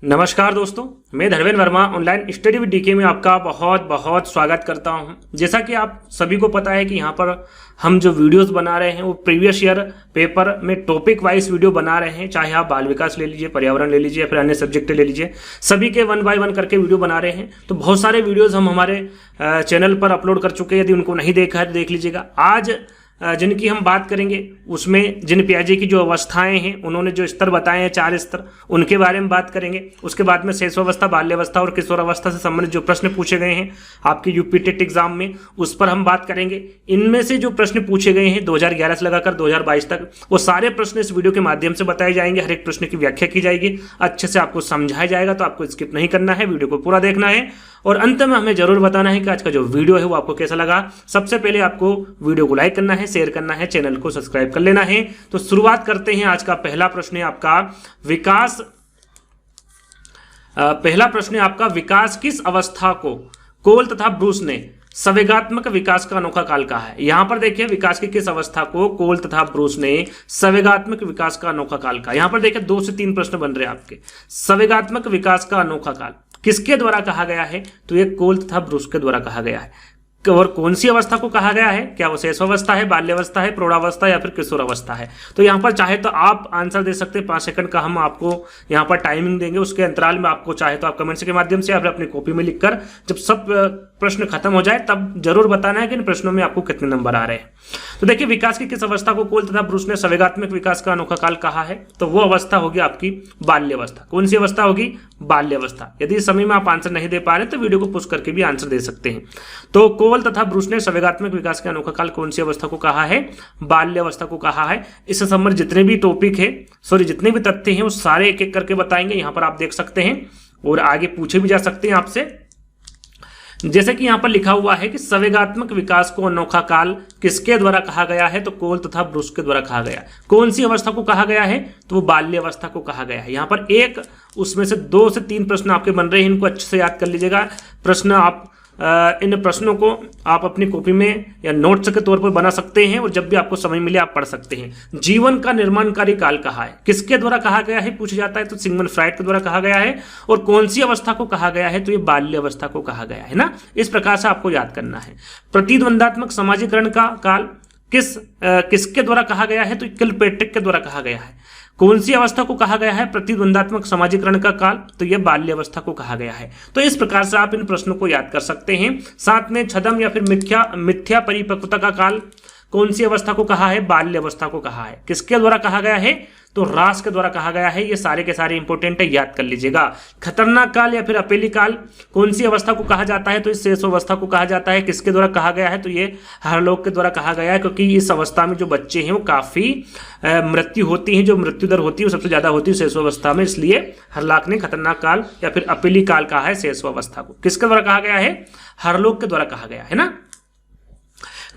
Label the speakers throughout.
Speaker 1: नमस्कार दोस्तों, मैं Dharmendra Verma online study with DK में आपका बहुत बहुत स्वागत करता हूं। जैसा कि आप सभी को पता है कि यहां पर हम जो वीडियोस बना रहे हैं वो प्रीवियस ईयर पेपर में टॉपिक वाइज वीडियो बना रहे हैं। चाहे आप बाल विकास ले लीजिए, पर्यावरण ले लीजिए, फिर अन्य सब्जेक्ट ले लीजिए, सभी के 1 बाय 1 करके वीडियो बना रहे हैं। तो बहुत सारे वीडियोज़ हम हमारे चैनल पर अपलोड कर चुके हैं। यदि उनको नहीं देखा है तो देख लीजिएगा। आज जिनकी हम बात करेंगे उसमें जिन पियाजे की जो अवस्थाएं हैं, उन्होंने जो स्तर बताए हैं 4 स्तर, उनके बारे में बात करेंगे। उसके बाद में शैशवावस्था, बाल्यावस्था और किशोरावस्था से संबंधित जो प्रश्न पूछे गए हैं आपके यूपी टेट एग्जाम में, उस पर हम बात करेंगे। इनमें से जो प्रश्न पूछे गए हैं 2011 से लगाकर 2022 तक, वो सारे प्रश्न इस वीडियो के माध्यम से बताए जाएंगे। हर एक प्रश्न की व्याख्या की जाएगी, अच्छे से आपको समझाया जाएगा। तो आपको स्किप नहीं करना है, वीडियो को पूरा देखना है और अंत में हमें जरूर बताना है कि आज का जो वीडियो है वो आपको कैसा लगा। सबसे पहले आपको वीडियो को लाइक करना है, शेयर करना है, चैनल को सब्सक्राइब कर लेना है। तो शुरुआत करते हैं। आज का पहला प्रश्न है आपका विकास। पहला प्रश्न है आपका, विकास किस अवस्था को कोल तथा ब्रूस ने संवेगात्मक विकास का अनोखा काल कहा है। यहां पर देखिए, विकास की किस अवस्था को कोल तथा ब्रूस ने संवेगात्मक विकास का अनोखा काल कहा। यहां पर देखिए 2 से 3 प्रश्न बन रहे हैं आपके। संवेगात्मक विकास का अनोखा काल किसके द्वारा कहा गया है? तो ये कोल तथा ब्रूस के द्वारा कहा गया है। और कौन सी अवस्था को कहा गया है? क्या वो शैशवावस्था है, बाल्यावस्था है, प्रौढ़ावस्था या फिर किशोरावस्था है? तो यहाँ पर चाहे तो आप आंसर दे सकते हैं। 5 सेकंड का हम आपको यहाँ पर टाइमिंग देंगे। उसके अंतराल में आपको चाहे तो आप कमेंट्स के माध्यम से या फिर अपनी कॉपी में लिखकर जब सब प्रश्न खत्म हो जाए तब जरूर बताना है कि इन प्रश्नों में आपको कितने नंबर आ रहे हैं। तो देखिए, विकास की किस अवस्था को कोल तथा ब्रूस ने संवेगात्मक विकास का अनोखा काल कहा है? तो वो अवस्था होगी आपकी बाल्यावस्था। कौन सी अवस्था होगी? बाल्यावस्था। यदि इस समय में आप आंसर नहीं दे पा रहे तो वीडियो को पुश करके भी आंसर दे सकते हैं। तो कोल तथा ब्रूस ने संवेगात्मक विकास का अनोखा काल कौन सी अवस्था को कहा है? बाल्यावस्था को कहा है। इससे संबंधित जितने भी टॉपिक है, जितने भी तथ्य हैं वो सारे एक एक करके बताएंगे। यहां पर आप देख सकते हैं और आगे पूछे भी जा सकते हैं आपसे। जैसे कि यहां पर लिखा हुआ है कि संवेगात्मक विकास को अनोखा काल किसके द्वारा कहा गया है? तो कोल तथा ब्रूस के द्वारा कहा गया। कौन सी अवस्था को कहा गया है? तो वो बाल्यावस्था को कहा गया है। यहां पर एक उसमें से 2 से 3 प्रश्न आपके बन रहे हैं, इनको अच्छे से याद कर लीजिएगा। प्रश्न आप इन प्रश्नों को आप अपनी कॉपी में या नोट्स के तौर पर बना सकते हैं और जब भी आपको समय मिले आप पढ़ सकते हैं। जीवन का निर्माणकारी काल कहा है, किसके द्वारा कहा गया है पूछा जाता है? तो सिगमंड फ्राइड के द्वारा कहा गया है। और कौन सी अवस्था को कहा गया है? तो ये बाल्यावस्था को कहा गया है ना। इस प्रकार से आपको याद करना है। प्रतिद्वंदात्मक समाजीकरण का काल किसके द्वारा कहा गया है? तो किलपेट्रिक के द्वारा कहा गया है। कौन सी अवस्था को कहा गया है प्रतिद्वंदात्मक समाजीकरण का काल? तो यह बाल्यावस्था को कहा गया है। तो इस प्रकार से आप इन प्रश्नों को याद कर सकते हैं। साथ में छद्म या फिर मिथ्या परिपक्वता का काल कौन सी अवस्था को कहा है? बाल्यावस्था को कहा है। किसके द्वारा कहा गया है? तो रास के द्वारा कहा गया है। ये सारे के सारे इंपॉर्टेंट है, याद कर लीजिएगा। खतरनाक काल या फिर अपेली काल कौन सी अवस्था को कहा जाता है? तो इस शैशवावस्था को कहा जाता है। किसके द्वारा कहा गया है? तो ये हरलोक के द्वारा कहा गया है, क्योंकि इस अवस्था में जो बच्चे हैं वो काफी मृत्यु होती है, जो मृत्यु दर होती है वो सबसे ज्यादा होती है शैशवावस्था में। इसलिए हरलाक ने खतरनाक काल या फिर अपेली काल कहा है शैशवावस्था को। किसके द्वारा कहा गया है? हरलोक के द्वारा कहा गया है ना।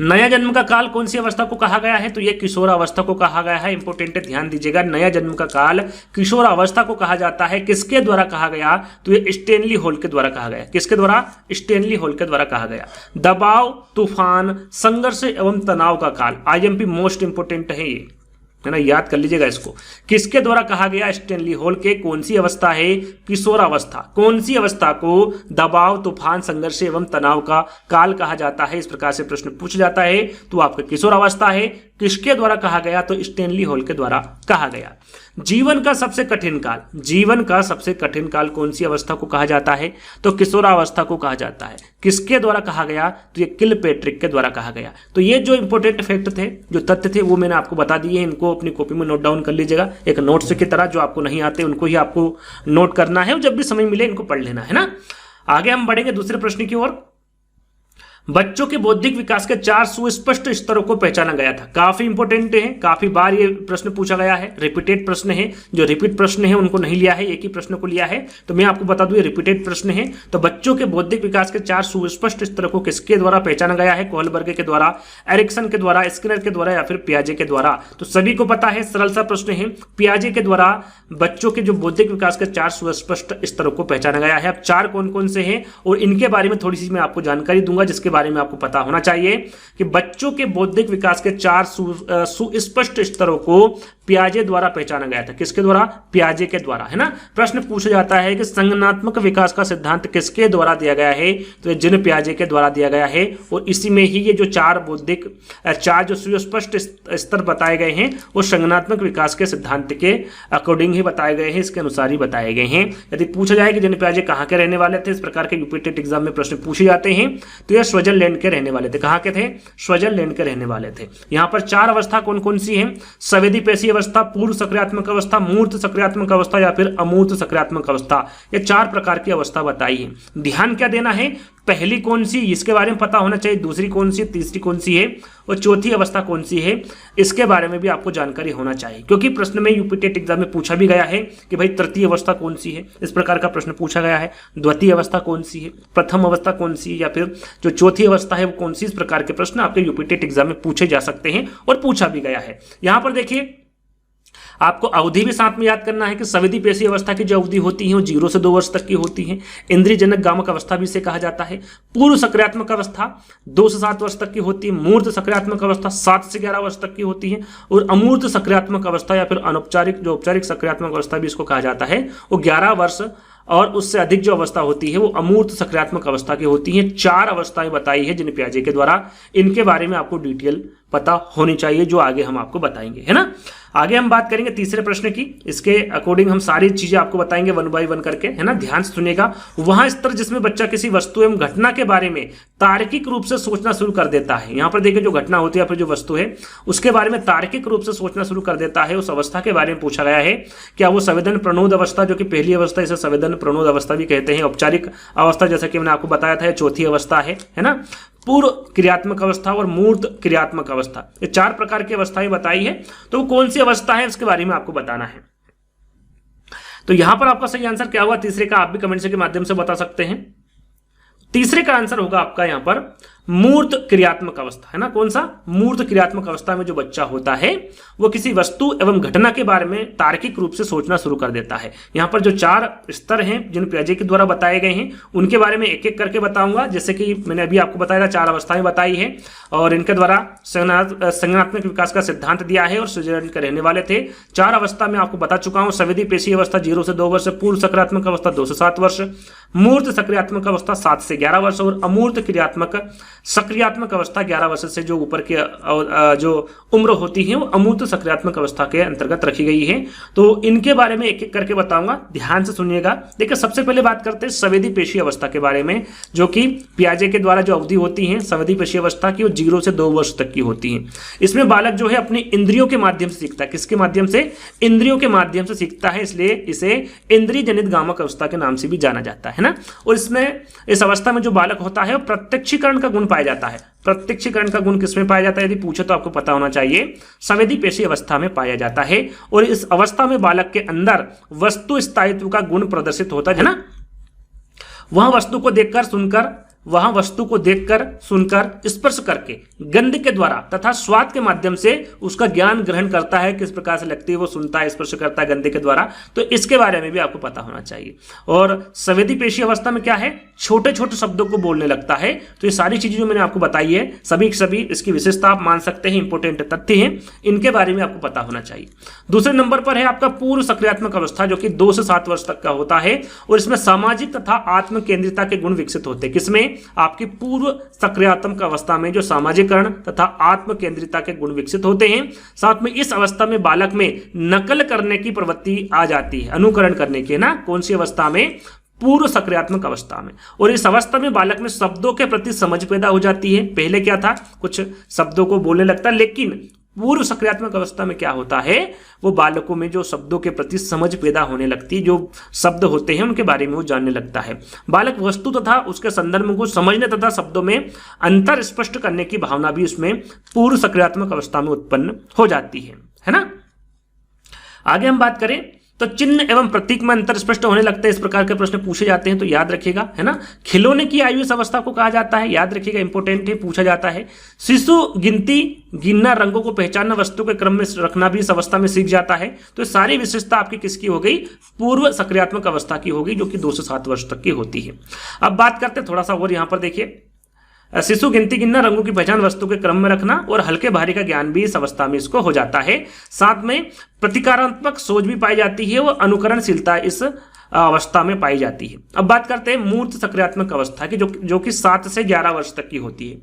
Speaker 1: नया जन्म का काल कौन सी अवस्था को कहा गया है? तो यह किशोरावस्था को कहा गया है। इंपॉर्टेंट है, ध्यान दीजिएगा। नया जन्म का काल किशोरावस्था को कहा जाता है। किसके द्वारा कहा गया? तो ये स्टेनली हॉल के द्वारा कहा गया। किसके द्वारा? स्टेनली हॉल के द्वारा कहा गया। दबाव, तूफान, संघर्ष एवं तनाव का काल, आईएमपी मोस्ट इंपोर्टेंट है ये, है ना, याद कर लीजिएगा इसको। किसके द्वारा कहा गया? स्टेनली हॉल के। कौन सी अवस्था है? किशोरावस्था। कौन सी अवस्था को दबाव, तूफान, संघर्ष एवं तनाव का काल कहा जाता है? इस प्रकार से प्रश्न पूछा जाता है। तो आपका किशोरावस्था है। किसके द्वारा कहा गया? तो स्टेनली हॉल के द्वारा कहा गया। जीवन का सबसे कठिन काल, जीवन का सबसे कठिन काल कौन सी अवस्था को कहा जाता है? तो किशोरावस्था को कहा जाता है। किसके द्वारा कहा गया? तो ये किलपेट्रिक के द्वारा कहा गया। तो ये जो इंपॉर्टेंट फैक्ट थे, जो तथ्य थे, वो मैंने आपको बता दिए। इनको अपनी कॉपी में नोट डाउन कर लीजिएगा, एक नोट्स की तरह। जो आपको नहीं आते उनको ही आपको नोट करना है और जब भी समय मिले इनको पढ़ लेना है ना। आगे हम बढ़ेंगे दूसरे प्रश्न की ओर। बच्चों के बौद्धिक विकास के 4 सुस्पष्ट स्तरों को पहचाना गया था। काफी इंपॉर्टेंट है, काफी बार ये प्रश्न पूछा गया है। रिपीटेड प्रश्न है। जो रिपीट प्रश्न है उनको नहीं लिया है, एक ही प्रश्न को लिया है। तो मैं आपको बता दूं ये रिपीटेड प्रश्न है। तो बच्चों के बौद्धिक विकास के 4 सुस्पष्ट स्तरों को किसके द्वारा पहचाना गया है? कोहलबर्ग के द्वारा, एरिक्सन के द्वारा, स्किनर के द्वारा या फिर पियाजे के द्वारा? तो सभी को पता है, सरल सा प्रश्न है। पियाजे के द्वारा बच्चों के जो बौद्धिक विकास के 4 सुस्पष्ट स्तरों को पहचाना गया है। अब 4 कौन कौन से हैं और इनके बारे में थोड़ी सी मैं आपको जानकारी दूंगा, जिसके बारे में आपको पता होना चाहिए कि बच्चों के बौद्धिक विकास के 4 सुस्पष्ट स्तरों को पियाजे द्वारा पहचाना गया था। किसके द्वारा? पियाजे के द्वारा, है ना। प्रश्न पूछा जाता है कि संज्ञानात्मक विकास का सिद्धांत किसके द्वारा दिया गया है, तो जीन पियाजे के द्वारा दिया गया है। और इसी में ही ये जो चार जो सुस्पष्ट स्तर बताए गए हैं वो संज्ञानात्मक विकास के सिद्धांत के अकॉर्डिंग ही बताए गए हैं, इसके अनुसार ही बताए गए हैं। यदि पूछा जाए कि जीन पियाजे कहाँ के रहने वाले थे, इस प्रकार के यूपी टेट एग्जाम में प्रश्न पूछे जाते हैं, तो ये स्विट्जरलैंड के रहने वाले थे। कहाँ के थे? स्विट्जरलैंड के रहने वाले थे। यहाँ पर चार अवस्था कौन कौन सी है? संवेदी पेशी अवस्था, पूर्व सक्रियात्मक अवस्था, मूर्त सक्रियात्मक अवस्था या फिर अमूर्त सक्रियात्मक अवस्था। ये चार प्रकार की अवस्था बताई है। ध्यान क्या देना है? पहली कौन सी, इसके बारे में पता होना चाहिए, दूसरी कौन सी, तीसरी कौन सी है और चौथी अवस्था कौन सी है, इसके बारे में भी आपको जानकारी होना चाहिए। क्योंकि प्रश्न में यूपी टेट एग्जाम में पूछा भी गया है कि भाई तृतीय अवस्था कौन सी है, इस प्रकार का प्रश्न पूछा गया है। द्वितीय अवस्था कौन सी है, प्रथम अवस्था कौन सी है या फिर जो चौथी अवस्था है वो कौन सी, इस प्रकार के प्रश्न आपके यूपी टेट एग्जाम में पूछे जा सकते हैं और पूछा भी गया है। यहां पर देखिए आपको अवधि भी साथ में याद करना है कि संवेदी पेशी अवस्था की जो अवधि होती है वो 0 से 2 वर्ष तक की होती है। इंद्रियजनक गामक अवस्था भी इसे कहा जाता है। पूर्व सक्रियात्मक अवस्था 2 से 7 वर्ष तक की होती है। मूर्त सक्रियात्मक अवस्था 7 से 11 वर्ष तक की होती है। और अमूर्त सक्रियात्मक अवस्था या फिर अनौपचारिक जो औपचारिक सक्रियात्मक अवस्था भी इसको कहा जाता है, वो 11 वर्ष और उससे अधिक जो अवस्था होती है वो अमूर्त सक्रियात्मक अवस्था की होती है। चार अवस्थाएं बताई है जीन पियाजे के द्वारा, इनके बारे में आपको डिटेल पता होनी चाहिए जो आगे हम आपको बताएंगे, है ना। आगे हम बात करेंगे तीसरे प्रश्न की, इसके अकॉर्डिंग हम सारी चीजें आपको बताएंगे 1 बाय 1 करके, है ना। ध्यान से सुनिएगा। वहां स्तर जिसमें बच्चा किसी वस्तु एवं घटना के बारे में तार्किक रूप से सोचना शुरू कर देता है। यहाँ पर देखिए जो घटना होती है या फिर जो वस्तु है उसके बारे में तार्किक रूप से सोचना शुरू कर देता है, उस अवस्था के बारे में पूछा गया है। क्या वो संवेदन प्रणोद अवस्था, जो कि पहली अवस्था, इसे संवेदन प्रणोद अवस्था भी कहते हैं। औपचारिक अवस्था जैसा कि मैंने आपको बताया था चौथी अवस्था है ना। पूर्व क्रियात्मक अवस्था और मूर्त क्रियात्मक अवस्था, ये चार प्रकार की अवस्थाएं बताई है। तो वो कौन सी अवस्था है उसके बारे में आपको बताना है। तो यहां पर आपका सही आंसर क्या हुआ तीसरे का, आप भी कमेंट के माध्यम से बता सकते हैं। तीसरे का आंसर होगा आपका यहां पर मूर्त क्रियात्मक अवस्था, है ना। कौन सा? मूर्त क्रियात्मक अवस्था में जो बच्चा होता है वो किसी वस्तु एवं घटना के बारे में तार्किक रूप से सोचना शुरू कर देता है। यहां पर जो चार स्तर हैं जिन पियाजे के द्वारा बताए गए हैं उनके बारे में एक एक करके बताऊंगा। जैसे कि मैंने अभी आपको बताया था, चार अवस्थाएं बताई है और इनके द्वारा संज्ञानात्मक विकास का सिद्धांत दिया है और स्विट्जरलैंड के रहने वाले थे। चार अवस्था में आपको बता चुका हूं। संवेदी पेशी अवस्था 0 से 2 वर्ष, पूर्व सक्रियात्मक अवस्था 2 से 7 वर्ष, मूर्त सक्रियात्मक अवस्था 7 से 11 वर्ष और अमूर्त क्रियात्मक सक्रियात्मक अवस्था 11 वर्ष से जो ऊपर की जो उम्र होती है वो अमूर्त सक्रियात्मक अवस्था के अंतर्गत रखी गई है। तो इनके बारे में एक एक करके बताऊंगा, ध्यान से सुनिएगा। देखिए सबसे पहले बात करते हैं संवेदी पेशी अवस्था के बारे में, जो कि पियाजे के द्वारा जो अवधि होती है संवेदी पेशी अवस्था की वो 0 से 2 वर्ष तक की होती है। इसमें बालक जो है अपनी इंद्रियों के माध्यम से सीखता है। किसके माध्यम से? इंद्रियों के माध्यम से सीखता है, इसलिए इसे इंद्रिय जनित गामक अवस्था के नाम से भी जाना जाता है ना। और इसमें इस अवस्था में जो बालक होता है वो प्रत्यक्षीकरण का गुण पाया जाता है। प्रत्यक्षीकरण का गुण किसमें पाया जाता है? यदि पूछे तो आपको पता होना चाहिए, संवेदी पेशी अवस्था में पाया जाता है। और इस अवस्था में बालक के अंदर वस्तु स्थायित्व का गुण प्रदर्शित होता है ना। वह वस्तु को देखकर सुनकर, वहां वस्तु को देखकर सुनकर स्पर्श करके गंध के द्वारा तथा स्वाद के माध्यम से उसका ज्ञान ग्रहण करता है, किस प्रकार से लगती है वो सुनता है, स्पर्श करता है गंध के द्वारा। तो इसके बारे में भी आपको पता होना चाहिए। और संवेदी पेशी अवस्था में क्या है? छोटे छोटे शब्दों को बोलने लगता है। तो ये सारी चीजें जो मैंने आपको बताई है सभी इसकी विशेषता आप मान सकते हैं, इंपोर्टेंट तथ्य हैं, इनके बारे में आपको पता होना चाहिए। दूसरे नंबर पर है आपका पूर्व सक्रियात्मक अवस्था, जो कि 2 से 7 वर्ष तक का होता है और इसमें सामाजिक तथा आत्म केंद्रिता के गुण विकसित होते हैं। किसमें? आपकी पूर्व सक्रियात्मक अवस्था में जो सामाजिकरण तथा आत्म केंद्रिता के गुण विकसित होते हैं। साथ में इस अवस्था में बालक में नकल करने की प्रवृत्ति आ जाती है, अनुकरण करने की, ना। कौन सी अवस्था में? पूर्व सक्रियात्मक अवस्था में। और इस अवस्था में बालक में शब्दों के प्रति समझ पैदा हो जाती है। पहले क्या था? कुछ शब्दों को बोलने लगता, लेकिन पूर्व सक्रियात्मक अवस्था में क्या होता है? वो बालकों में जो शब्दों के प्रति समझ पैदा होने लगती है, जो शब्द होते हैं उनके बारे में वो जानने लगता है। बालक वस्तु तथा उसके संदर्भ को समझने तथा शब्दों में अंतर स्पष्ट करने की भावना भी उसमें पूर्व सक्रियात्मक अवस्था में उत्पन्न हो जाती है ना। आगे हम बात करें तो चिन्ह एवं प्रतीक में अंतर स्पष्ट होने लगते हैं, इस प्रकार के प्रश्न पूछे जाते हैं, तो याद रखिएगा, है ना। खिलौने की आयु इस अवस्था को कहा जाता है, याद रखिएगा, इंपोर्टेंट है, पूछा जाता है। शिशु गिनती, गिनना, रंगों को पहचानना, वस्तु के क्रम में रखना भी इस अवस्था में सीख जाता है। तो सारी विशेषता आपकी किसकी हो गई? पूर्व सक्रियात्मक अवस्था की होगी, जो कि 2 से 7 वर्ष तक की होती है। अब बात करते हैं थोड़ा सा और, यहां पर देखिए शिशु गिनती गिनना, रंगों की पहचान, वस्तु के क्रम में रखना और हल्के भारी का ज्ञान भी इस अवस्था में इसको हो जाता है। साथ में प्रतिकारात्मक सोच भी पाई जाती है और अनुकरणशीलता इस अवस्था में पाई जाती है। अब बात करते हैं मूर्त सक्रियात्मक अवस्था की, जो कि 7 से 11 वर्ष तक की होती है।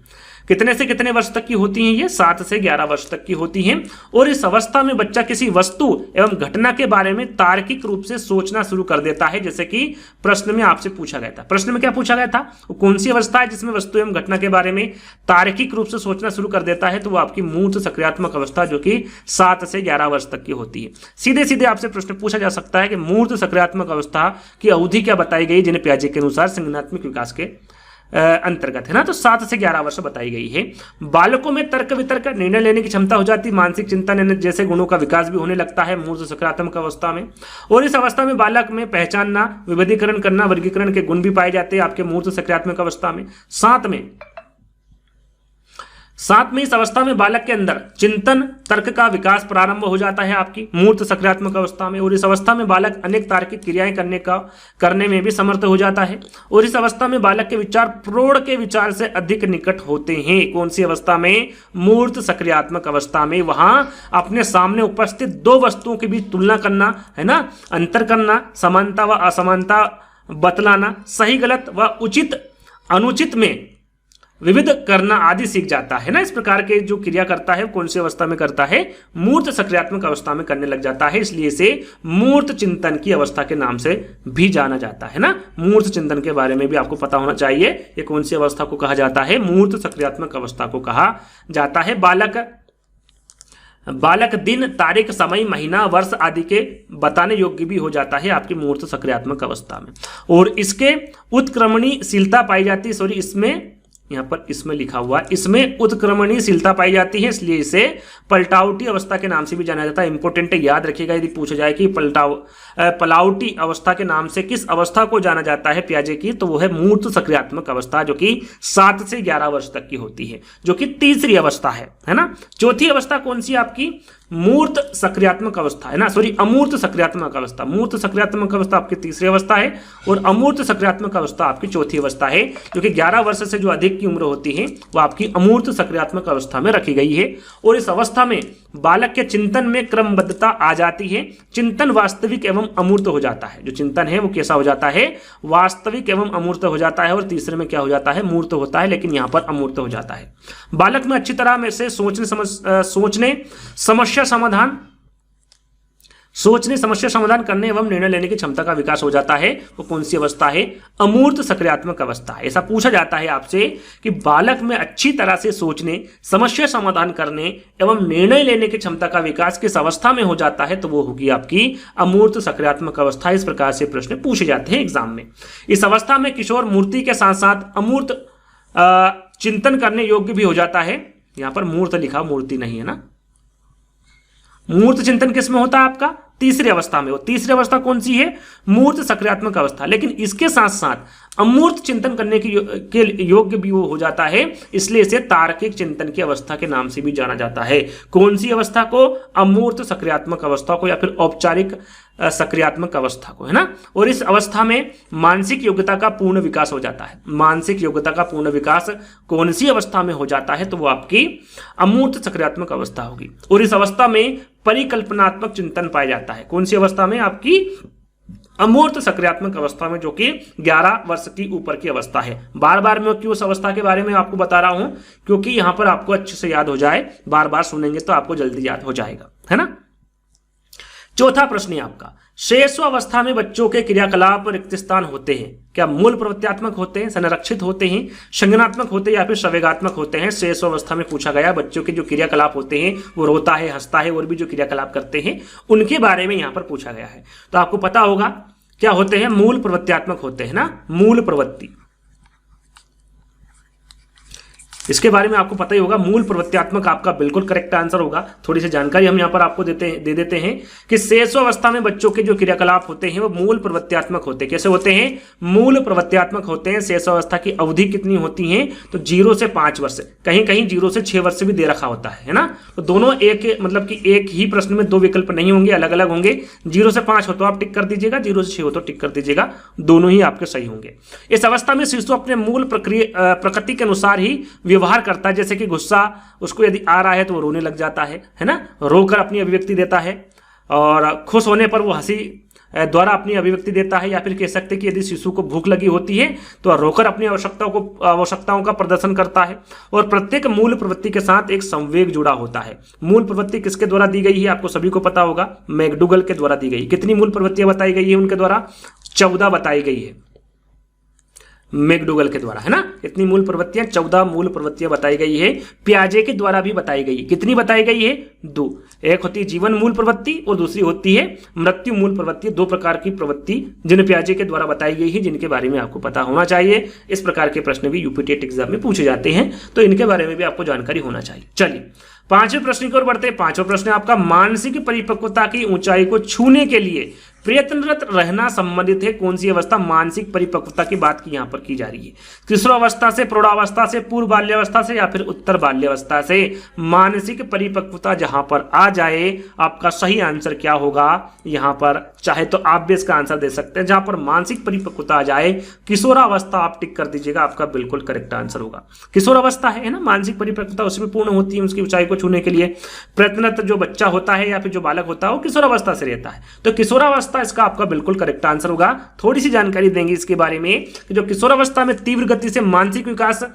Speaker 1: कितने से कितने वर्ष तक की होती हैं ये? 7 से 11 वर्ष तक की होती हैं। और इस अवस्था में बच्चा किसी वस्तु एवं घटना के बारे में तार्किक रूप से सोचना शुरू कर देता है, जैसे कि प्रश्न में आपसे पूछा गया था। प्रश्न में क्या पूछा गया था? वो कौन सी अवस्था है जिसमें वस्तु एवं घटना के बारे में तार्किक रूप से सोचना शुरू कर देता है? तो वो आपकी मूर्त सक्रियात्मक अवस्था, जो कि 7 से 11 वर्ष तक की होती है। सीधे सीधे आपसे प्रश्न पूछा जा सकता है कि मूर्त सक्रियात्मक अवस्था की अवधि क्या बताई गई, जिन्हें पियाजे के अनुसार संज्ञानात्मक विकास के अंतर्गत है ना। तो 7 से 11 वर्ष बताई गई है। बालकों में तर्क वितर्क, निर्णय लेने की क्षमता हो जाती है, मानसिक चिंतन जैसे गुणों का विकास भी होने लगता है मूर्त सकारात्मक अवस्था में। और इस अवस्था में बालक में पहचानना, विभेदीकरण करना, वर्गीकरण के गुण भी पाए जाते हैं आपके मूर्त सकारात्मक अवस्था में। साथ में इस अवस्था में बालक के अंदर चिंतन तर्क का विकास प्रारंभ हो जाता है आपकी मूर्त सक्रियात्मक अवस्था में। और इस अवस्था में बालक अनेक तार्किक क्रियाएं करने में भी समर्थ हो जाता है। और इस अवस्था में बालक के विचार प्रौढ़ के विचार से अधिक निकट होते हैं। कौन सी अवस्था में? मूर्त सक्रियात्मक अवस्था में। वहां अपने सामने उपस्थित दो वस्तुओं के बीच तुलना करना, है ना, अंतर करना, समानता व असमानता बतलाना, सही गलत व उचित अनुचित में विविध करना आदि सीख जाता है ना। इस प्रकार के जो क्रिया करता है कौन सी अवस्था में करता है? मूर्त सक्रियात्मक अवस्था में करने लग जाता है। इसलिए इसे मूर्त चिंतन की अवस्था के नाम से भी जाना जाता है ना। मूर्त चिंतन के बारे में भी आपको पता होना चाहिए, ये कौन सी अवस्था को कहा जाता है? मूर्त सक्रियात्मक अवस्था को कहा जाता है। बालक दिन, तारीख, समय, महीना, वर्ष आदि के बताने योग्य भी हो जाता है आपकी मूर्त सक्रियात्मक अवस्था में। और इसके उत्क्रमणीशीलता पाई जाती है, इसमें यहाँ पर इसमें लिखा हुआ, इसमें उत्क्रमणीशीलता पाई जाती है, इसलिए इसे पलटावटी अवस्था के नाम से भी जाना जाता है। इंपॉर्टेंट है, याद रखिएगा यदि पूछा जाए कि पलावटी अवस्था के नाम से किस अवस्था को जाना जाता है पियाजे की, तो वो है मूर्त सक्रियात्मक अवस्था, जो कि 7 से 11 वर्ष तक की होती है, जो कि तीसरी अवस्था है ना। चौथी अवस्था कौन सी आपकी? मूर्त सक्रियात्मक अवस्था, है ना, सॉरी, अमूर्त सक्रियात्मक अवस्था। मूर्त सक्रियात्मक अवस्था आपकी तीसरी अवस्था है और अमूर्त सक्रियात्मक अवस्था आपकी चौथी अवस्था है, जो कि 11 वर्ष से जो अधिक की उम्र होती है वो आपकी अमूर्त सक्रियात्मक अवस्था में रखी गई है। और इस अवस्था में बालक के चिंतन में क्रमबद्धता आ जाती है। चिंतन वास्तविक एवं अमूर्त हो जाता है। जो चिंतन है वो कैसा हो जाता है? वास्तविक एवं अमूर्त हो जाता है। और तीसरे में क्या हो जाता है? मूर्त होता है, लेकिन यहां पर अमूर्त हो जाता है। बालक में अच्छी तरह में से सोचने समस्या समाधान करने एवं निर्णय लेने की क्षमता का विकास हो जाता है। वो कौन सी अवस्था है? अमूर्त सक्रियात्मक अवस्था। ऐसा पूछा जाता है आपसे कि बालक में अच्छी तरह से सोचने, समस्या समाधान करने एवं निर्णय लेने की क्षमता का विकास किस अवस्था में हो जाता है, तो वो होगी आपकी अमूर्त सक्रियात्मक अवस्था। इस प्रकार से प्रश्न पूछे जाते हैं एग्जाम में। इस अवस्था में किशोर मूर्ति के साथ साथ अमूर्त चिंतन करने योग्य भी हो जाता है। यहां पर मूर्त लिखा, मूर्ति नहीं है ना। मूर्त चिंतन किस में होता है आपका? तीसरी अवस्था में। वो तीसरी अवस्था कौन सी है? मूर्त सक्रियात्मक अवस्था। लेकिन इसके साथ साथ अमूर्त चिंतन करने के योग्य भी वो हो जाता है, इसलिए इसे तार्किक चिंतन की अवस्था के नाम से भी जाना जाता है। कौन सी अवस्था को? अमूर्त सक्रियात्मक अवस्था को, या फिर औपचारिक सक्रियात्मक अवस्था को, है ना। और इस अवस्था में मानसिक योग्यता का पूर्ण विकास हो जाता है। मानसिक योग्यता का पूर्ण विकास कौन सी अवस्था में हो जाता है? तो वो आपकी अमूर्त सक्रियात्मक अवस्था होगी। और इस अवस्था में परिकल्पनात्मक चिंतन पाया जाता है। कौन सी अवस्था में? आपकी अमूर्त सक्रियात्मक अवस्था में, जो कि 11 वर्ष की ऊपर की अवस्था है। बार बार मैं क्यों उस अवस्था के बारे में आपको बता रहा हूं? क्योंकि यहां पर आपको अच्छे से याद हो जाए, बार बार सुनेंगे तो आपको जल्दी याद हो जाएगा, है ना। चौथा प्रश्न है आपका, शेषावस्था में बच्चों के क्रियाकलाप रिक्त स्थान होते हैं। क्या मूल प्रवृत्त्यात्मक होते हैं, संरक्षित होते हैं, संज्ञानात्मक होते हैं, या फिर संवेगात्मक होते हैं? शेषावस्था में पूछा गया बच्चों के जो क्रियाकलाप होते हैं, वो रोता है, हंसता है, और भी जो क्रियाकलाप करते हैं उनके बारे में यहां पर पूछा गया है। तो आपको पता होगा क्या होते हैं? मूल प्रवृत्त्यात्मक होते हैं ना। मूल प्रवृत्ति इसके बारे में आपको पता ही होगा। मूल प्रवृत्त्यात्मक आपका बिल्कुल करेक्ट आंसर होगा। थोड़ी सी जानकारी हम यहाँ पर आपको दे देते हैं कि शैशवावस्था में बच्चों के जो क्रियाकलाप होते हैं वो मूल प्रवृत्त्यात्मक होते हैं। कैसे होते हैं? मूल प्रवृत्त्यात्मक होते हैं। शैशवावस्था की अवधि कितनी होती है? तो 0 से 5 वर्ष, कहीं कहीं 0 से 6 वर्ष भी दे रखा होता है ना। तो दोनों एक मतलब कि एक ही प्रश्न में दो विकल्प नहीं होंगे, अलग अलग होंगे। 0 से 5 हो तो आप टिक कर दीजिएगा, 0 से 6 हो तो टिक कर दीजिएगा, दोनों ही आपके सही होंगे। इस अवस्था में शिशु अपने मूल प्रकृति के अनुसार ही व्यवहार करता है। जैसे कि गुस्सा उसको यदि आ रहा है तो वो रोने लग जाता है ना, रोकर अपनी अभिव्यक्ति देता है, और खुश होने पर वो हंसी द्वारा अपनी अभिव्यक्ति देता है। या फिर कह सकते हैं कि यदि शिशु को भूख लगी होती है तो रोकर अपनी आवश्यकताओं का प्रदर्शन करता है। और प्रत्येक मूल प्रवृत्ति के साथ एक संवेग जुड़ा होता है। मूल प्रवृत्ति किसके द्वारा दी गई है? आपको सभी को पता होगा, मैकडूगल के द्वारा दी गई। कितनी मूल प्रवृत्तियां बताई गई है उनके द्वारा? 14 बताई गई है मैकडूगल के द्वारा, है ना। इतनी मूल प्रवृत्तियां, 14 मूल प्रवृत्तियां बताई गई है। पियाजे के द्वारा भी बताई गई है। कितनी बताई गई है? 2। एक होती है जीवन मूल प्रवृत्ति और दूसरी होती है मृत्यु मूल प्रवृत्ति। 2 प्रकार की प्रवृत्ति जिन पियाजे के द्वारा बताई गई है, जिनके बारे में आपको पता होना चाहिए। इस प्रकार के प्रश्न भी यूपीटेट एग्जाम में पूछे जाते हैं, तो इनके बारे में भी आपको जानकारी होना चाहिए। चलिए 5वें प्रश्न की ओर बढ़ते हैं। 5वां प्रश्न आपका मानसिक परिपक्वता की ऊंचाई को छूने के लिए प्रयत्नरत रहना संबंधित है। कौन सी अवस्था? मानसिक परिपक्वता की बात की यहां पर की जा रही है। किशोरावस्था से, प्रौढ़ावस्था से, पूर्व बाल्यावस्था से या फिर उत्तर बाल्यावस्था से मानसिक परिपक्वता जहां पर आ जाए, आपका सही आंसर क्या होगा? यहां पर चाहे तो आप भी इसका आंसर दे सकते हैं। जहां पर मानसिक परिपक्वता आ जाए, किशोरावस्था आप टिक कर दीजिएगा, आपका बिल्कुल करेक्ट आंसर होगा। किशोरावस्था है ना, मानसिक परिपक्वता उसमें पूर्ण होती है उसकी ऊंचाई को छूने के लिए। प्रयत्नरत जो बच्चा होता है या फिर जो बालक होता है वो किशोरावस्था से रहता है, तो किशोरावस्था इसका आपका बिल्कुल करेक्ट आंसर होगा। थोड़ी सी जानकारी देंगे इसके बारे में कि जो किशोरावस्था में तीव्र गति से मानसिक विकास,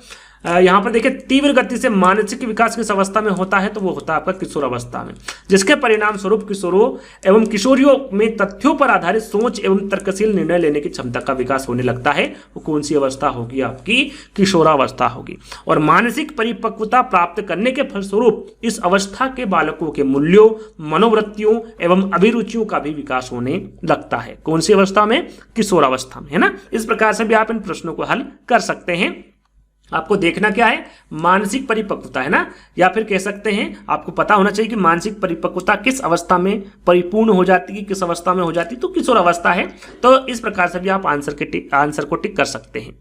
Speaker 1: यहां पर देखिए तीव्र गति से मानसिक विकास किस अवस्था में होता है? तो वो होता है आपका किशोरावस्था में, जिसके परिणाम स्वरूप किशोरों एवं किशोरियों में तथ्यों पर आधारित सोच एवं तर्कशील निर्णय लेने की क्षमता का विकास होने लगता है। वो कौन सी अवस्था होगी? आपकी किशोरावस्था होगी। और मानसिक परिपक्वता प्राप्त करने के फलस्वरूप इस अवस्था के बालकों के मूल्यों, मनोवृत्तियों एवं अभिरुचियों का भी विकास होने लगता है। कौन सी अवस्था में? किशोरावस्था में, है ना। इस प्रकार से भी आप इन प्रश्नों को हल कर सकते हैं। आपको देखना क्या है? मानसिक परिपक्वता, है ना, या फिर कह सकते हैं आपको पता होना चाहिए कि मानसिक परिपक्वता किस अवस्था में परिपूर्ण हो जाती है, किस अवस्था में हो जाती है। तो किशोर अवस्था है। तो इस प्रकार से भी आप आंसर को टिक कर सकते हैं।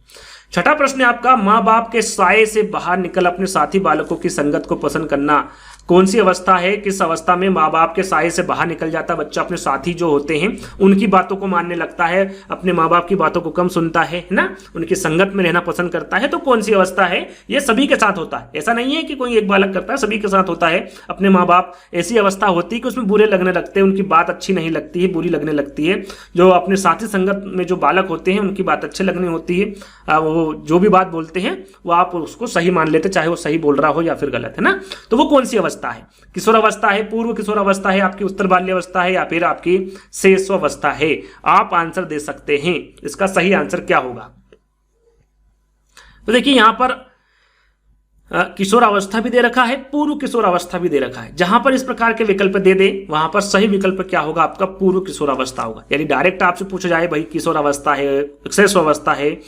Speaker 1: 6ठा प्रश्न है आपका, माँ बाप के साये से बाहर निकल अपने साथी बालकों की संगत को पसंद करना कौन सी अवस्था है? किस अवस्था में माँ बाप के साये से बाहर निकल जाता बच्चा, अपने साथी जो होते हैं उनकी बातों को मानने लगता है, अपने माँ बाप की बातों को कम सुनता है ना, उनकी संगत में रहना पसंद करता है। तो कौन सी अवस्था है? ये सभी के साथ होता है, ऐसा नहीं है कि कोई एक बालक करता है, सभी के साथ होता है। अपने माँ बाप, ऐसी अवस्था होती है कि उसमें बुरे लगने लगते हैं, उनकी बात अच्छी नहीं लगती है, बुरी लगने लगती है। जो अपने साथी संगत में जो बालक होते हैं उनकी बात अच्छी लगनी होती है, वो जो भी बात बोलते हैं वो आप उसको सही मान लेते, चाहे वो सही बोल रहा हो या फिर गलत, है ना। तो वो कौन सी अवस्था है? किशोर अवस्था है, पूर्व किशोर अवस्था है, आपकी उत्तर बाल्यावस्था है या फिर आपकी शैशवावस्था है? आप आंसर दे सकते हैं। इसका सही आंसर क्या होगा? तो देखिए यहां पर किशोर अवस्था भी दे रखा है, पूर्व किशोर अवस्था भी दे रखा है। जहां पर इस प्रकार के विकल्प दे दे वहां पर सही विकल्प क्या होगा? आपका पूर्व किशोर अवस्था होगा। यानी डायरेक्ट आपसे पूछा जाए भाई किशोर अवस्था है, शैशवावस्था है,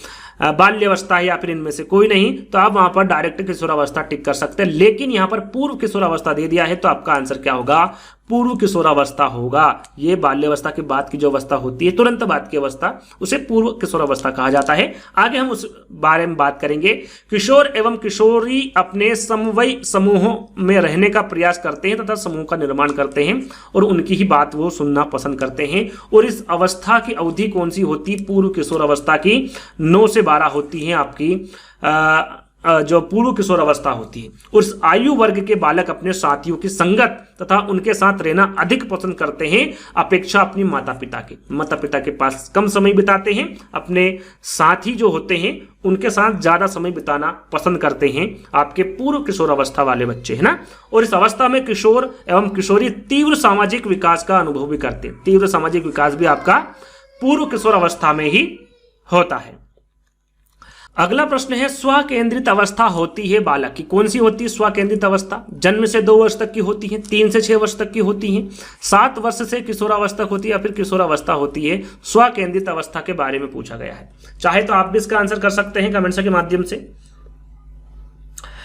Speaker 1: बाल्यावस्था है या फिर इनमें से कोई नहीं, तो आप वहां पर डायरेक्ट किशोरावस्था टिक कर सकते हैं। लेकिन यहां पर पूर्व किशोरावस्था दे दिया है, तो आपका आंसर क्या होगा? पूर्व किशोरावस्था होगा। ये बाल्यावस्था के बाद की जो अवस्था होती है, तुरंत बाद की अवस्था, उसे पूर्व किशोरावस्था कहा जाता है। आगे हम उस बारे में बात करेंगे। किशोर एवं किशोरी अपने समवयी समूहों में रहने का प्रयास करते हैं तथा समूह का निर्माण करते हैं और उनकी ही बात वो सुनना पसंद करते हैं। और इस अवस्था की अवधि कौन सी होती? पूर्व किशोर अवस्था की 9 से 12 होती है आपकी जो पूर्व किशोर अवस्था होती है। उस आयु वर्ग के बालक अपने साथियों की संगत तथा उनके साथ रहना अधिक पसंद करते हैं अपेक्षा अपनी माता पिता के। माता पिता के पास कम समय बिताते हैं, अपने साथी जो होते हैं उनके साथ ज्यादा समय बिताना पसंद करते हैं आपके पूर्व किशोर अवस्था वाले बच्चे, है ना। और इस अवस्था में किशोर एवं किशोरी तीव्र सामाजिक विकास का अनुभव भी करते हैं। तीव्र सामाजिक विकास भी आपका पूर्व किशोर अवस्था में ही होता है। अगला प्रश्न है, स्व केंद्रित अवस्था होती है बालक की, कौन सी होती है स्व केंद्रित अवस्था? जन्म से 2 वर्ष तक की होती है, 3 से 6 वर्ष तक की होती है, 7 वर्ष से किशोरावस्था होती है या फिर किशोरावस्था होती है? स्व केंद्रित अवस्था के बारे में पूछा गया है। चाहे तो आप भी इसका आंसर कर सकते हैं कमेंट्स के माध्यम से।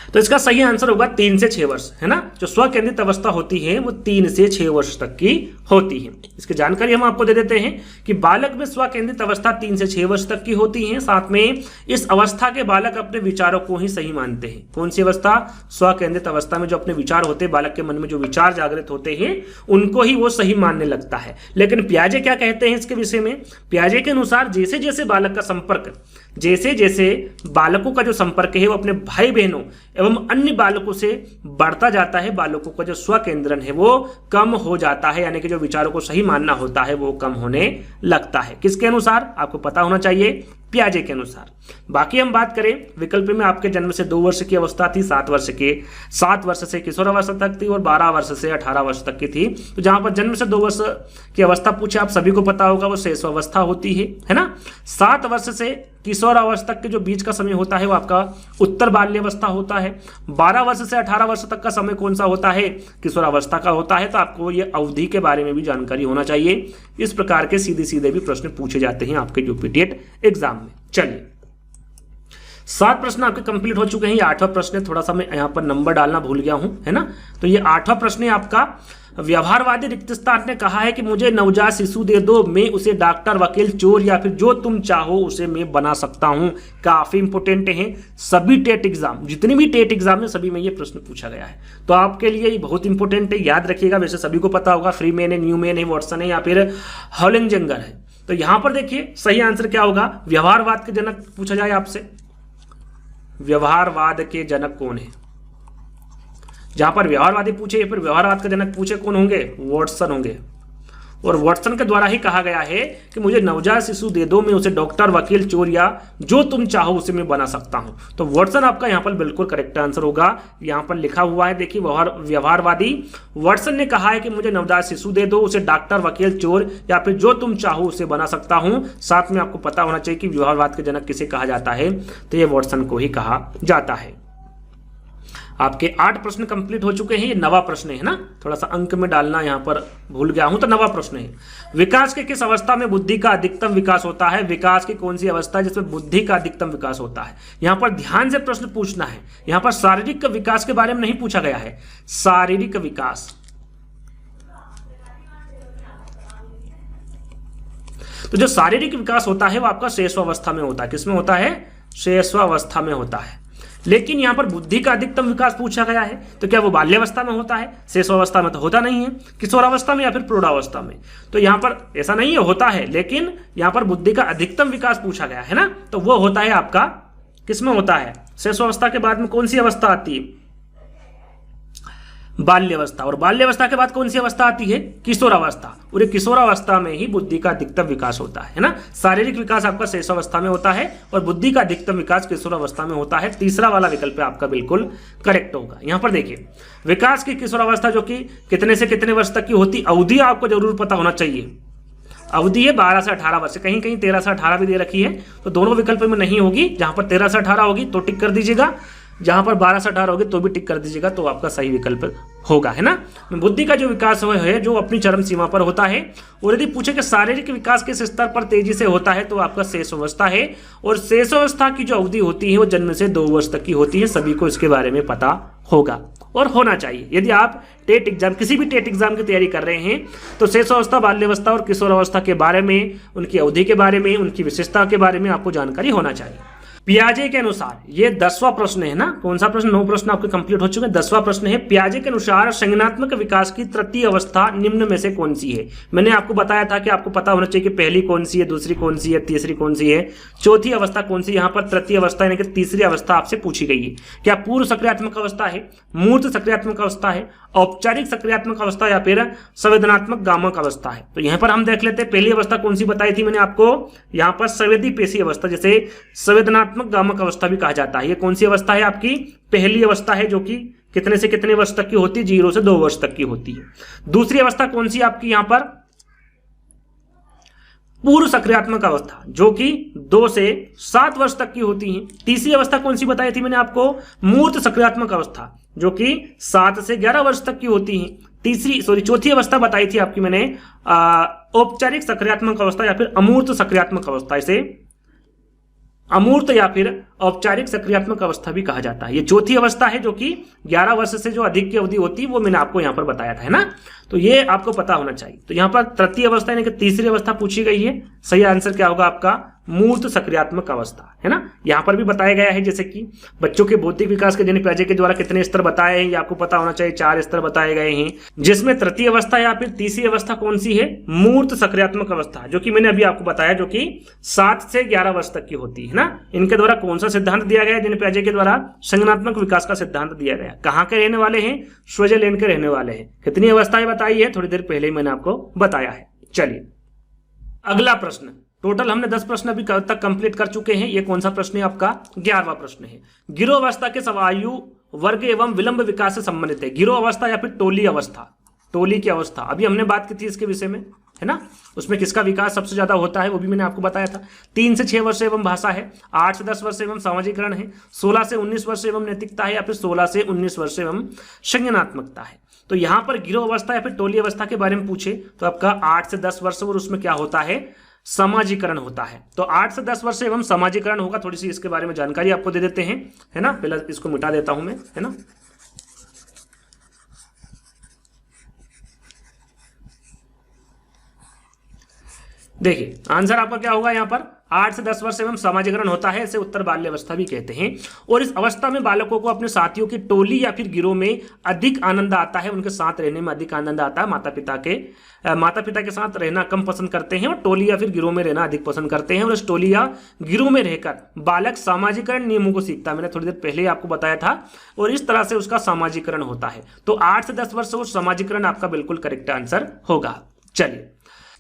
Speaker 1: तो इसका सही आंसर होगा 3 से 6 वर्ष, है ना। जो स्वकेंद्रित अवस्था होती है वो 3 से 6 वर्ष तक की होती है। इसकी जानकारी हम आपको दे देते हैं कि बालक में स्वकेंद्रित अवस्था 3 से 6 वर्ष तक की होती है। साथ में इस अवस्था के बालक अपने विचारों को ही सही मानते हैं। कौन सी अवस्था? स्वकेंद्रित अवस्था में जो अपने विचार होते हैं, बालक के मन में जो विचार जागृत होते हैं उनको ही वो सही मानने लगता है। लेकिन पियाजे क्या कहते हैं इसके विषय में? पियाजे के अनुसार जैसे जैसे बालक का संपर्क, जैसे जैसे बालकों का जो संपर्क है वो अपने भाई बहनों एवं अन्य बालकों से बढ़ता जाता है, बालकों का जो स्वकेंद्रन है वो कम हो जाता है, यानी कि जो विचारों को सही मानना होता है वो कम होने लगता है। किसके अनुसार? आपको पता होना चाहिए, पियाजे के अनुसार। बाकी हम बात करें विकल्प में, आपके जन्म से 2 वर्ष की अवस्था थी, 7 वर्ष से किशोर अवस्था तक थी और 12 वर्ष से 18 वर्ष तक की थी। तो जहां पर जन्म से 2 वर्ष की अवस्था पूछे, आप सभी को पता होगा वो शैशवावस्था होती है ना। 7 वर्ष से किशोर अवस्था के जो बीच का समय होता है वो आपका उत्तर बाल्यावस्था होता है। 12 वर्ष से 18 वर्ष तक का समय कौन सा होता है? किशोर अवस्था का होता है। तो आपको ये अवधि के बारे में भी जानकारी होना चाहिए। इस प्रकार के सीधे सीधे भी प्रश्न पूछे जाते हैं आपके यूपी टेट एग्जाम में। चलिए, 7 प्रश्न आपके कंप्लीट हो चुके हैं। ये 8वां प्रश्न है, थोड़ा सा मैं यहाँ पर नंबर डालना भूल गया हूं, है ना। तो ये 8वां प्रश्न है आपका। व्यवहारवादी रिक्त स्थान ने कहा है कि मुझे नवजात शिशु दे दो, मैं उसे डॉक्टर, वकील, चोर या फिर जो तुम चाहो उसे मैं बना सकता हूं। काफी इंपोर्टेंट है, सभी टेट एग्जाम, जितनी भी टेट एग्जाम है सभी में ये प्रश्न पूछा गया है। तो आपके लिए ये बहुत इंपॉर्टेंट है, याद रखिएगा। वैसे सभी को पता होगा, फ्रीमैन है, न्यूमैन है, वॉटसन है या फिर हॉलिंजर है। तो यहां पर देखिए सही आंसर क्या होगा? व्यवहारवाद के जनक पूछा जाए आपसे, व्यवहारवाद के जनक कौन है? जहां पर व्यवहारवादी पूछे या फिर व्यवहारवाद का जनक पूछे, कौन होंगे? वॉटसन होंगे। और वॉटसन के द्वारा ही कहा गया है कि मुझे नवजात शिशु दे दो, मैं उसे डॉक्टर, वकील, चोर या जो तुम चाहो उसे मैं बना सकता हूं। तो वॉटसन आपका यहां पर बिल्कुल करेक्ट आंसर होगा। यहां पर लिखा हुआ है, देखिए, व्यवहारवादी वॉटसन ने कहा है कि मुझे नवजात शिशु दे दो, उसे डॉक्टर, वकील, चोर या फिर जो तुम चाहो उसे बना सकता हूं। साथ में आपको पता होना चाहिए कि व्यवहारवाद के जनक किसे कहा जाता है, तो ये वॉटसन को ही कहा जाता है। आपके 8 प्रश्न कंप्लीट हो चुके हैं। ये 9वां प्रश्न है ना, थोड़ा सा अंक में डालना यहां पर भूल गया हूं। तो 9वां प्रश्न है, विकास के किस अवस्था में बुद्धि का अधिकतम विकास होता है? विकास की कौन सी अवस्था है जिसमें बुद्धि का अधिकतम विकास होता है? यहां पर ध्यान से प्रश्न पूछना है। यहां पर शारीरिक विकास के बारे में नहीं पूछा गया है, शारीरिक विकास। तो जो शारीरिक विकास होता है वो आपका शैशवावस्था में होता है। किसमें होता है? शैशवावस्था में होता है। लेकिन यहां पर बुद्धि का अधिकतम विकास पूछा गया है, तो क्या वो बाल्यावस्था में होता है? शैशवावस्था में तो होता नहीं है। किशोरावस्था में या फिर प्रौढ़ावस्था में? तो यहां पर ऐसा नहीं है, होता है, लेकिन यहां पर बुद्धि का अधिकतम विकास पूछा गया है ना, तो वो होता है आपका किसमें होता है? शैशवावस्था के बाद में कौन सी अवस्था आती है? बाल्यावस्था। और बाल्यावस्था के बाद कौन सी अवस्था आती है? किशोरावस्था। और ये किशोरावस्था में ही बुद्धि का अधिकतम विकास होता है ना। शारीरिक विकास आपका शैशवावस्था में होता है और बुद्धि का अधिकतम विकास किशोरावस्था में होता है। तीसरा वाला विकल्प आपका बिल्कुल करेक्ट होगा। यहां पर देखिए, विकास की किशोरावस्था जो कि कितने से कितने वर्ष तक की होती, अवधि आपको जरूर पता होना चाहिए। अवधि है 12 से 18 वर्ष, कहीं कहीं 13 से 18 भी दे रखी है, तो दोनों विकल्प में नहीं होगी। जहां पर 13 से 18 होगी तो टिक कर दीजिएगा, जहां पर 12 से 18 होगी तो भी टिक कर दीजिएगा, तो आपका सही विकल्प होगा, है ना। बुद्धि का जो विकास है जो अपनी चरम सीमा पर होता है। और यदि पूछे कि शारीरिक विकास किस स्तर पर तेजी से होता है, तो आपका शैशवावस्था है। और शैशवावस्था की जो अवधि होती है वो जन्म से 2 वर्ष तक की होती है। सभी को इसके बारे में पता होगा और होना चाहिए। यदि आप टेट एग्जाम, किसी भी टेट एग्जाम की तैयारी कर रहे हैं, तो शैशवावस्था, बाल्यावस्था और किशोरावस्था के बारे में, उनकी अवधि के बारे में, उनकी विशेषता के बारे में आपको जानकारी होना चाहिए। पियाजे के अनुसार, ये 10वां प्रश्न है ना, कौन सा प्रश्न? 9 प्रश्न आपके कंप्लीट हो चुके हैं। 10वां प्रश्न है, पियाजे के अनुसार संज्ञानात्मक विकास की तृतीय अवस्था निम्न में से कौन सी है? मैंने आपको बताया था कि आपको पता होना चाहिए कि पहली कौन सी है, दूसरी कौन सी है, तीसरी कौन सी है, चौथी अवस्था कौन सी। यहाँ पर तृतीय अवस्था यानी कि तीसरी अवस्था आपसे पूछी गई है। क्या पूर्व सक्रियात्मक अवस्था है, मूर्त सक्रियात्मक अवस्था है, औपचारिक सक्रियात्मक अवस्था या फिर संवेदनात्मक गामक अवस्था है? तो यहाँ पर हम देख लेते हैं पहली अवस्था कौन सी बताई थी मैंने आपको, यहाँ पर संवेदी पेशी अवस्था, जैसे संवेदनात्मक गामक अवस्था भी कहा जाता है। ये कौन सी अवस्था है? आपकी पहली अवस्था है, जो कि कितने से कितने वर्ष तक की होती है? 0 से 2 वर्ष तक की होती है। दूसरी अवस्था कौन सी आपकी यहाँ पर? पूर्व सक्रियात्मक अवस्था, जो कि 2 से 7 वर्ष तक की होती है। तीसरी अवस्था कौन सी बताई थी मैंने आपको? मूर्त सक्रियात्मक अवस्था, जो कि 7 से 11 वर्ष तक की होती है। चौथी अवस्था बताई थी आपकी मैंने औपचारिक सक्रियात्मक अवस्था या फिर अमूर्त सक्रियात्मक अवस्था। इसे अमूर्त या फिर औपचारिक सक्रियात्मक अवस्था भी कहा जाता है। ये चौथी अवस्था है जो कि 11 वर्ष से जो अधिक की अवधि होती है वो मैंने आपको यहां पर बताया था, है ना। तो ये आपको पता होना चाहिए। तो यहां पर तृतीय अवस्था यानी कि तीसरी अवस्था पूछी गई है। सही आंसर क्या होगा आपका? मूर्त सक्रियात्मक अवस्था, है ना। यहां पर भी बताया गया है जैसे कि बच्चों के बौद्धिक विकास के जनिक पियाजे के द्वारा कितने स्तर बताए हैं, ये आपको पता होना चाहिए। 4 स्तर बताए गए हैं, जिसमें तृतीय अवस्था या फिर तीसरी अवस्था कौन सी है? मूर्त सक्रियात्मक अवस्था, जो कि मैंने अभी आपको बताया, जो कि 7 से 11 वर्ष तक की होती है ना। इनके द्वारा कौन सा सिद्धांत दिया गया? जनिक पियाजे के द्वारा संज्ञानात्मक विकास का सिद्धांत दिया गया। कहां के रहने वाले हैं? स्विट्जरलैंड के रहने वाले हैं। कितनी अवस्थाएं बताई है? थोड़ी देर पहले ही मैंने आपको बताया है। चलिए अगला प्रश्न। टोटल हमने 10 प्रश्न अभी तक कंप्लीट कर चुके हैं। ये कौन सा प्रश्न है आपका? 11वां प्रश्न है। गिरोह अवस्था के आयु वर्ग एवं विलंब विकास से संबंधित है। गिरोह अवस्था या फिर टोली अवस्था, टोली की अवस्था अभी हमने बात की थी इसके विषय में, है ना। उसमें किसका विकास सबसे ज्यादा होता है वो भी मैंने आपको बताया था। 3 से 6 वर्ष एवं भाषा है, 8 से 10 वर्ष एवं सामाजिकरण है, 16 से 19 वर्ष एवं नैतिकता है, या फिर 16 से 19 वर्ष एवं संज्ञानात्मकता है। तो यहां पर गिरोह अवस्था या फिर टोली अवस्था के बारे में पूछे तो आपका 8 से 10 वर्ष और उसमें क्या होता है? समाजीकरण होता है। तो 8 से 10 वर्ष एवं समाजीकरण होगा। थोड़ी सी इसके बारे में जानकारी आपको दे देते हैं, है ना। पहले इसको मिटा देता हूं मैं, है ना। देखिए आंसर आपका क्या होगा? यहां पर 8 से 10 वर्ष एवं समाजीकरण होता है। इसे उत्तर बाल्य अवस्था भी कहते हैं। और इस अवस्था में बालकों को अपने साथियों की टोली या फिर गिरोह में अधिक आनंद आता है। उनके साथ रहने में अधिक आनंद आता है। माता पिता के साथ रहना कम पसंद करते हैं और टोली या फिर गिरोह में रहना अधिक पसंद करते हैं। और इस टोली या गिरोह में रहकर बालक सामाजिकरण नियमों को सीखता है। मैंने थोड़ी देर पहले ही आपको बताया था। और इस तरह से उसका सामाजिकरण होता है। तो 8 से 10 वर्ष वो सामाजिकरण आपका बिल्कुल करेक्ट आंसर होगा। चलिए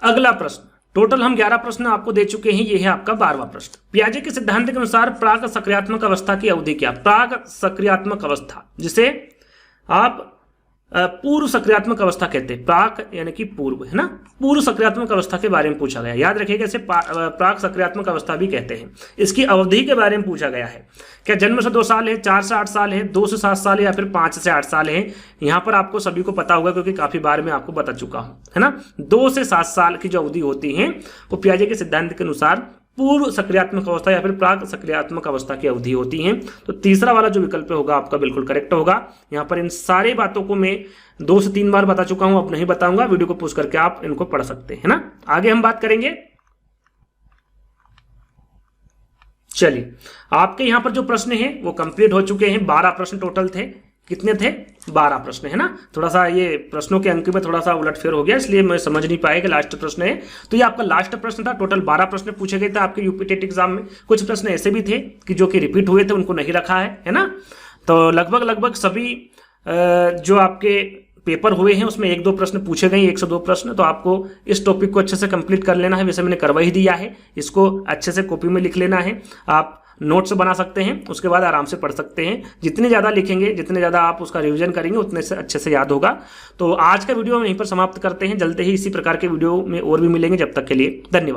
Speaker 1: अगला प्रश्न। टोटल हम 11 प्रश्न आपको दे चुके हैं। ये है आपका 12वां प्रश्न। पियाजे के सिद्धांत के अनुसार प्राक सक्रियात्मक अवस्था की अवधि क्या? प्राक सक्रियात्मक अवस्था, जिसे आप पूर्व सक्रियात्मक अवस्था कहते हैं। प्राक यानी कि पूर्व, है ना। पूर्व सक्रियात्मक अवस्था के बारे में पूछा गया। याद रखिएगा इसे प्राक सक्रियात्मक अवस्था भी कहते हैं। इसकी अवधि के बारे में पूछा गया है। क्या जन्म से 2 साल है, 4 से 8 साल है, 2 से 7 साल है, या फिर 5 से 8 साल है? यहां पर आपको सभी को पता होगा क्योंकि काफी बार मैं आपको बता चुका हूं, है ना। 2 से 7 साल की जो अवधि होती है वो पियाजे के सिद्धांत के अनुसार पूर्व सक्रियात्मक अवस्था या फिर प्राक सक्रियात्मक अवस्था की अवधि होती है। तो तीसरा वाला जो विकल्प होगा आपका बिल्कुल करेक्ट होगा। यहां पर इन सारी बातों को मैं 2 से 3 बार बता चुका हूं, अब नहीं बताऊंगा। वीडियो को पॉज करके आप इनको पढ़ सकते हैं, ना। आगे हम बात करेंगे। चलिए आपके यहां पर जो प्रश्न है वो कंप्लीट हो चुके हैं। 12 प्रश्न टोटल थे। कितने थे? 12 प्रश्न, है ना। थोड़ा सा ये प्रश्नों के अंक में थोड़ा सा उलटफेर हो गया, इसलिए मैं समझ नहीं पाया कि लास्ट प्रश्न है। तो ये आपका लास्ट प्रश्न था। टोटल 12 प्रश्न पूछे गए थे आपके यूपी टेट एग्जाम में। कुछ प्रश्न ऐसे भी थे कि जो कि रिपीट हुए थे, उनको नहीं रखा है ना। तो लगभग सभी जो आपके पेपर हुए हैं उसमें 1-2 प्रश्न पूछे गए, 102 प्रश्न। तो आपको इस टॉपिक को अच्छे से कंप्लीट कर लेना है। वैसे मैंने करवा ही दिया है। इसको अच्छे से कॉपी में लिख लेना है। आप नोट्स बना सकते हैं, उसके बाद आराम से पढ़ सकते हैं। जितने ज़्यादा लिखेंगे, जितने ज़्यादा आप उसका रिवीजन करेंगे, उतने से अच्छे से याद होगा। तो आज का वीडियो हम यहीं पर समाप्त करते हैं। जल्दी ही इसी प्रकार के वीडियो में और भी मिलेंगे। जब तक के लिए धन्यवाद।